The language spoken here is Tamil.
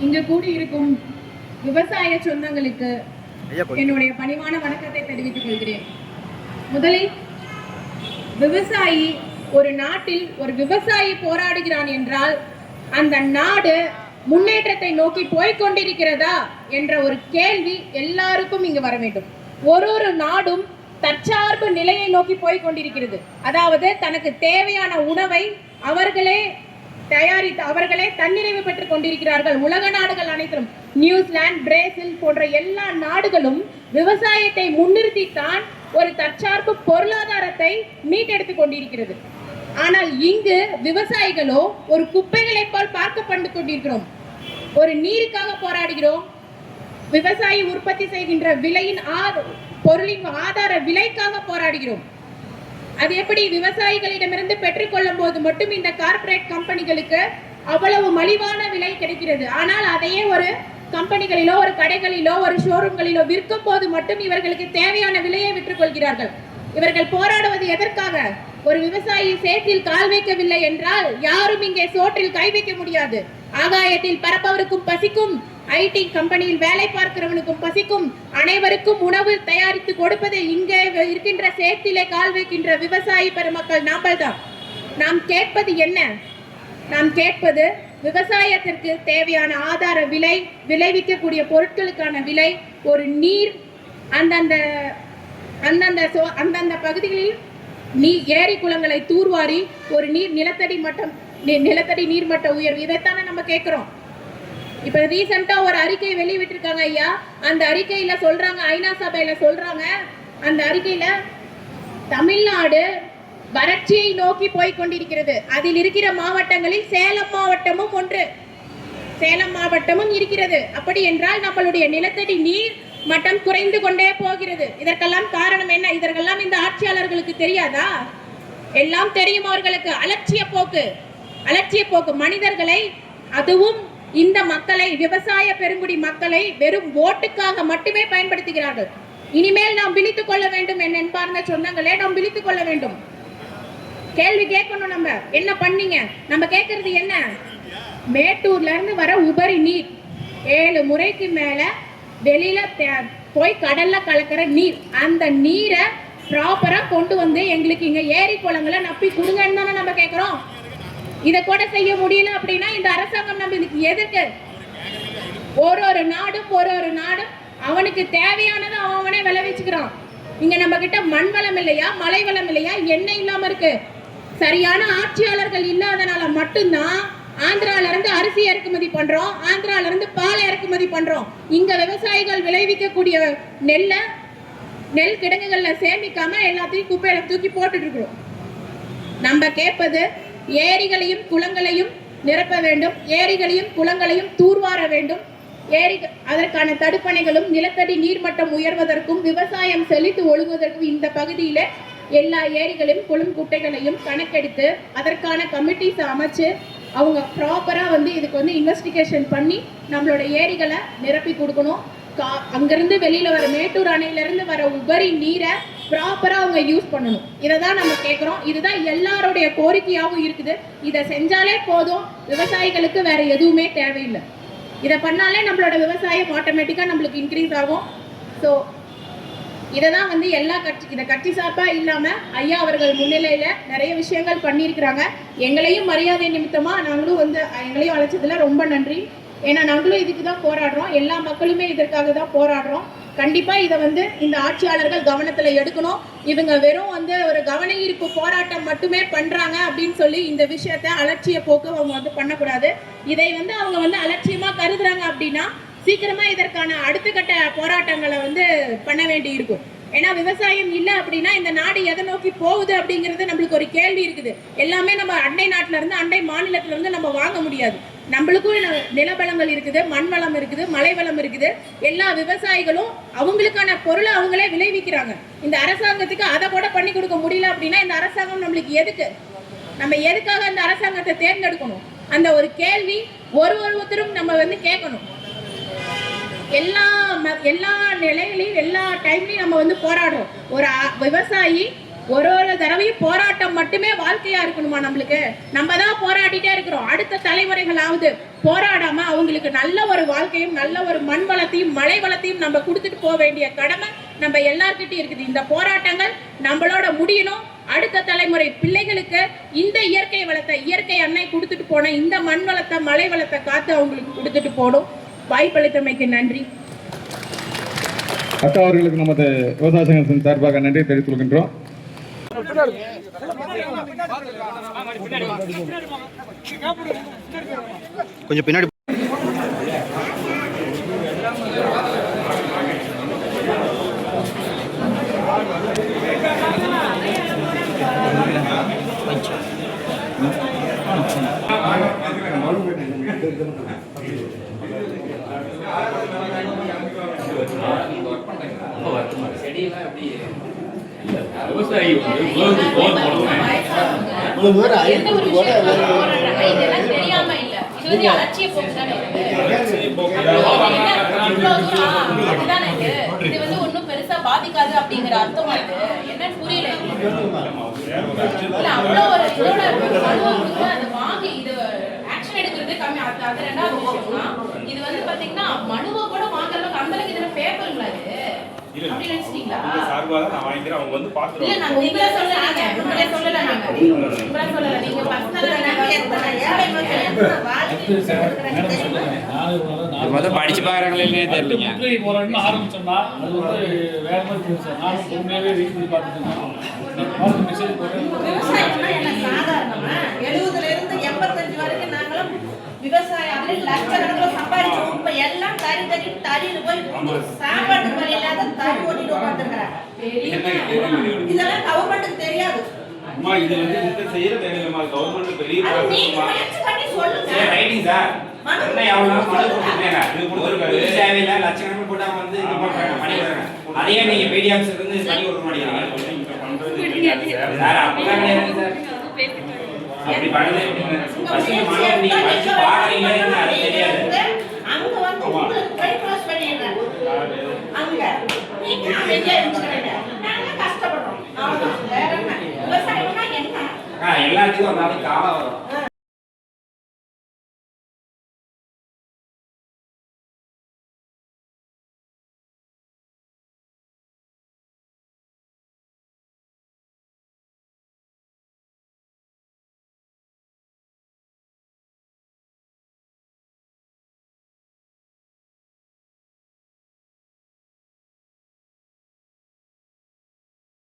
இங்கு கூடியிருக்கும் விவசாய சொந்தங்களுக்கு என்னுடைய பணிவான வணக்கத்தை தெரிவித்துக் கொள்கிறேன். முதலில் விவசாயி, ஒரு நாட்டில் ஒரு விவசாயி போராடுகிறான் என்றால் அந்த நாடு முன்னேற்றத்தை நோக்கி போய்கொண்டிருக்கிறதா என்ற ஒரு கேள்வி எல்லாருக்கும் இங்கு வர வேண்டும். ஒரு நாடும் தற்சார்பு நிலையை நோக்கி போய்கொண்டிருக்கிறது. அதாவது தனக்கு தேவையான உணவை அவர்களே தயாரித்து அவர்களே தன்னிறைவு பெற்றுக் கொண்டிருக்கிறார்கள். உலக நாடுகள் அனைத்தும், நியூசிலாந்து, பிரேசில் போன்ற எல்லா நாடுகளும் விவசாயத்தை முன்னிறுத்தித்தான் ஒரு தற்சார்பு பொருளாதாரத்தை மீட்டெடுத்துக் கொண்டிருக்கிறது. ஆனால் இங்கு விவசாயிகளோ ஒரு குப்பைகளை போல் பார்க்கப்பட்டு கொண்டிருக்கிறோம். ஒரு நீருக்காக போராடுகிறோம். விவசாயி உற்பத்தி செய்கின்ற விலையின் பொருளின் ஆதார விலைக்காக போராடுகிறோம். அது எப்படி விவசாயிகளிடமிருந்து பெற்றுக்கொள்ளும் போது மட்டும் இந்த கார்ப்பரேட் கம்பெனிகளுக்கு அவ்வளவு மலிவான விலை கிடைக்கிறது. ஆனால் அதையே ஒரு கம்பெனிகளிலோ, ஒரு கடைகளிலோ, ஒரு ஷோரூம்களிலோ விற்கும் போது மட்டும் இவர்களுக்கு தேவையான விலையை விற்றுக் கொள்கிறார்கள். இவர்கள் போராடுவது எதற்காக? ஒரு விவசாயி சேற்றில் கால் வைக்கவில்லை என்றால் யாரும் இங்கே சோற்றில் கை வைக்க முடியாது. ஆகாயத்தில் பறப்பவருக்கும் பசிக்கும், ஐடி கம்பெனியில் வேலை பார்க்கிறவனுக்கும் பசிக்கும், அனைவருக்கும் உணவு தயாரித்து கொடுப்பது இங்கே இருக்கின்ற சேற்றிலே கால் வைக்கின்ற விவசாயி பெருமக்கள் நாங்கள் தான். நாம் கேட்பது என்ன? நாம் கேட்பது விவசாயத்திற்கு தேவையான ஆதார விலை, விளைவிக்கக்கூடிய பொருட்களுக்கான விலை, ஒரு நீர், அந்தந்த பகுதிகளில் ஏரி குளங்களை தூர்வாரி ஒரு நிலத்தடி நீர்மட்ட உயர்வு, இதைத்தானே நம்ம கேட்கிறோம். இப்ப ரீசெண்டா ஒரு அறிக்கை வெளியிட்டிருக்காங்க ஐயா. அந்த அறிக்கையில சொல்றாங்க, ஐநா சபையில சொல்றாங்க, அந்த அறிக்கையில தமிழ்நாடு வறட்சியை நோக்கி போய்கொண்டிருக்கிறது. அதில் இருக்கிற மாவட்டங்களில் சேலம் மாவட்டமும் ஒன்று. சேலம் மாவட்டமும் இருக்கிறது. அப்படி என்றால் நம்மளுடைய நிலத்தடி நீர் மட்டம் குறைந்து கொண்டே போகிறது. இதற்கெல்லாம் காரணம் என்ன? இதற்கெல்லாம் இந்த ஆட்சியாளர்களுக்கு தெரியாதா? எல்லாம் தெரியும் அவர்களுக்கு. அலட்சிய போக்கு மனிதர்களை, அதுவும் இந்த மக்களை, விவசாய பெருங்குடி மக்களை வெறும் ஓட்டுக்காக மட்டுமே பயன்படுத்துகிறார்கள். இனிமேல் நாம் விழித்துக் கொள்ள வேண்டும். என்பார்ந்த சொந்தங்களே, நாம் விழித்துக் கொள்ள வேண்டும். கேள்வி கேட்கணும். நம்ம என்ன பண்ணீங்க? நம்ம கேட்கறது என்ன? மேட்டூர்ல இருந்து வர உபரி நீர் 7 முறைக்கு மேல வெளியில போய் கடல்ல கலக்கிற நீர், அந்த நீரை ப்ராப்பரா கொண்டு வந்து எங்களுக்கு இங்க ஏரி குளங்களை நப்பி கொடுங்கன்னு தானே நம்ம கேட்கிறோம். இதை கூட செய்ய முடியல அப்படின்னா இந்த அரசாங்கம் நம்ம இதுக்கு எதுக்கு? ஒரு நாடும் அவனுக்கு தேவையானதை அவனே விளைவிச்சுக்கிறான். இங்க நம்ம கிட்ட மண் வளம் இல்லையா, மலை வளம் இல்லையா, எண்ணெய் இல்லாம இருக்கு. சரியான ஆட்சியாளர்கள் இல்லாதனால மட்டும்தான் ஆந்திரால இருந்து அரிசி இறக்குமதி பண்றோம், ஆந்திரால இருந்து பால் இறக்குமதி பண்றோம். இங்க விவசாயிகள் விளைவிக்கக்கூடிய நெல் கிடங்குகள்ல சேமிக்காம எல்லாத்தையும் குப்பையில தூக்கி போட்டுட்டு இருக்கிறோம். நம்ம கேட்பது ஏரிகளையும் குளங்களையும் நிரப்ப வேண்டும், ஏரிகளையும் குளங்களையும் தூர்வார வேண்டும். அதற்கான தடுப்பணைகளும் நிலத்தடி நீர்மட்டம் உயர்வதற்கும் விவசாயம் செழித்து ஒழுகுவதற்கும் இந்த பகுதியில எல்லா ஏரிகளையும் குளம் குட்டைகளையும் கணக்கெடுத்து அதற்கான கமிட்டிஸ் அமைச்சு அவங்க ப்ராப்பரா இதுக்கு இன்வெஸ்டிகேஷன் பண்ணி நம்மளோட ஏரிகளை நிரப்பி கொடுக்கணும். அங்கிருந்து வெளியில வர மேட்டூர் அணையில இருந்து வர உபரி நீரை ப்ராப்பரா அவங்க யூஸ் பண்ணணும். இதை தான் நம்ம கேட்கிறோம். இதுதான் எல்லாருடைய கோரிக்கையாகவும் இருக்குது. இதை செஞ்சாலே போதும், விவசாயிகளுக்கு வேற எதுவுமே தேவையில்லை. இதை பண்ணாலே நம்மளோட விவசாயம் ஆட்டோமேட்டிக்கா நம்மளுக்கு இன்க்ரீஸ் ஆகும். ஸோ இதை தான் எல்லா கட்சி சார்பா இல்லாம ஐயா அவர்கள் முன்னிலையில நிறைய விஷயங்கள் பண்ணியிருக்கிறாங்க. எங்களையும் மரியாதை நிமித்தமா நாங்களும் எங்களையும் அழைச்சதுல ரொம்ப நன்றி. ஏன்னா நாங்களும் இதுக்கு தான் போராடுறோம். எல்லா மக்களுமே இதற்காக தான் போராடுறோம். கண்டிப்பா இதை இந்த ஆட்சியாளர்கள் கவனத்துல எடுக்கணும். இவங்க வெறும் ஒரு கவன ஈர்ப்பு போராட்டம் மட்டுமே பண்றாங்க அப்படின்னு சொல்லி இந்த விஷயத்த அலட்சிய போக்கு அவங்க பண்ணக்கூடாது. இதை அவங்க அலட்சியமா கருதுறாங்க அப்படின்னா சீக்கிரமா இதற்கான அடுத்த கட்ட போராட்டங்களை பண்ண வேண்டி இருக்கும். ஏன்னா விவசாயம் இல்லை அப்படின்னா இந்த நாடு எதை நோக்கி போகுது அப்படிங்கிறது நம்மளுக்கு ஒரு கேள்வி இருக்குது. எல்லாமே நம்ம அண்டை நாட்டுல இருந்து, அண்டை மாநிலத்துல இருந்து நம்ம வாங்க முடியாது. நம்மளுக்கும் நிலவளங்கள் இருக்குது, மண் வளம் இருக்குது, மலை வளம் இருக்குது. எல்லா விவசாயிகளும் அவங்களுக்கான பொருளை அவங்களே விளைவிக்கிறாங்க. இந்த அரசாங்கத்துக்கு அதை கூட பண்ணி கொடுக்க முடியல அப்படின்னா இந்த அரசாங்கம் நம்மளுக்கு எதுக்கு? நம்ம எதுக்காக அந்த அரசாங்கத்தை தேர்ந்தெடுக்கணும்? அந்த ஒரு கேள்வி ஒருத்தரும் நம்ம கேட்கணும். எல்லா நிலையிலையும் எல்லா டைம்லையும் நம்ம போராடுறோம். ஒரு விவசாயி ஒரு ஒரு தடவையும் போராட்டம் மட்டுமே வாழ்க்கையா இருக்கணுமா நம்மளுக்கு? நம்ம தான் போராடிட்டே இருக்கிறோம். அடுத்த தலைமுறைகளாவது போராடாம அவங்களுக்கு நல்ல ஒரு வாழ்க்கையும் நல்ல ஒரு மண் வளத்தையும் மழை வளத்தையும் நம்ம கொடுத்துட்டு போக வேண்டிய கடமை நம்ம எல்லார்கிட்டையும் இருக்குது. இந்த போராட்டங்கள் நம்மளோட முடியணும். அடுத்த தலைமுறை பிள்ளைகளுக்கு இந்த இயற்கை வளத்தை, இயற்கை அன்னை கொடுத்துட்டு போன இந்த மண் வளத்தை மழை வளத்தை காத்து அவங்களுக்கு கொடுத்துட்டு போகணும். வாய்ப்பளித்தமைக்கு நன்றி. அக்கா அவர்களுக்கு நமது விவசாய சங்கத்தின் சார்பாக நன்றி தெரிவித்துக் கொள்கின்றோம். கொஞ்சம் பின்னாடி ஒன்னும் பெருசா பாதிக்காது அப்படிங்கிற அர்த்தம் என்னன்னு புரியல. அவ்வளவு ஒரு இதோட வாங்கி இது ஆக்ஷன் எடுக்கிறது கம்மி. அது ரெண்டாவது விஷயம்னா இது வந்து பாத்தீங்கன்னா மனுவை கூட வாங்குறதுக்கு அந்த அளவுக்கு இதுல பேப்பருங்களா இது அப்படி நினைச்சிட்டீங்களா? சார்பாக நான் வாங்கிக்கிறேன். அவங்க வந்து பாத்துறாங்க. இல்ல நான் உங்களே சொல்லலாங்க. உங்களே சொல்லல நாங்க. உங்களே சொல்லல. நீங்க பர்சனலா நான் படிச்சு பாக்குறாங்களே தெரியலங்க. முற்றுகை போராட்டம் ஆரம்பிச்சோம்னா அது வந்து வேற மாதிரி தெரிஞ்சு நான் உண்மையாவே ரீட் பண்ணி பார்த்துட்டேன். மெசேஜ் போட்டேன். சாதாரணமா 70ல இருந்து 85 வரைக்கும் நாங்களும் விவசாயம் அதுல லட்சக்கணக்கில் சம்பாதிச்சோம். இப்ப எல்லாம் தறியில போய் சாப்பாட்டு வழி இல்லாத தறி ஓட்டிட்டு உட்காந்துருக்கிறாங்க. இதெல்லாம் கவர்மெண்ட்டுக்கு தெரியாது. அம்மா இது வந்து இந்த செய்யற வேலையிலமா கவர்மெண்ட் பெரிய முயற்சி பண்ணி சொல்லுங்க. Writing sir. என்ன எவ்வளவு மனு கொடுத்துருக்காங்க. இது கொடுத்துருக்காரு. தேவையில்லை லட்சக்கணக்கில் போட்டாங்க வந்து இது பண்றாங்க பண்ணிடுறாங்க. அதையே நீங்க பிடிஎம்ஸ் இருந்து பண்ணி கொடுக்க மாட்டேங்கிறீங்க சார். அப்படிதான் கிடையாது சார். அப்படி பண்ணதே ஃபர்ஸ்ட் மனு நீங்க படிச்சு பாக்குறீங்கன்னு அது தெரியாது. அங்க வந்து உங்களுக்கு பை பாஸ் பண்ணிடுறாங்க. அங்க நீங்க அமைதியா இருந்துக்கங்க. நாங்க கஷ்டப்படுறோம். அவ்வளவுதான். வேற என்ன? விவசாயம்னா என்ன? எல்லாத்துக்கும் ஒரு நாளைக்கு காலம் வரும்.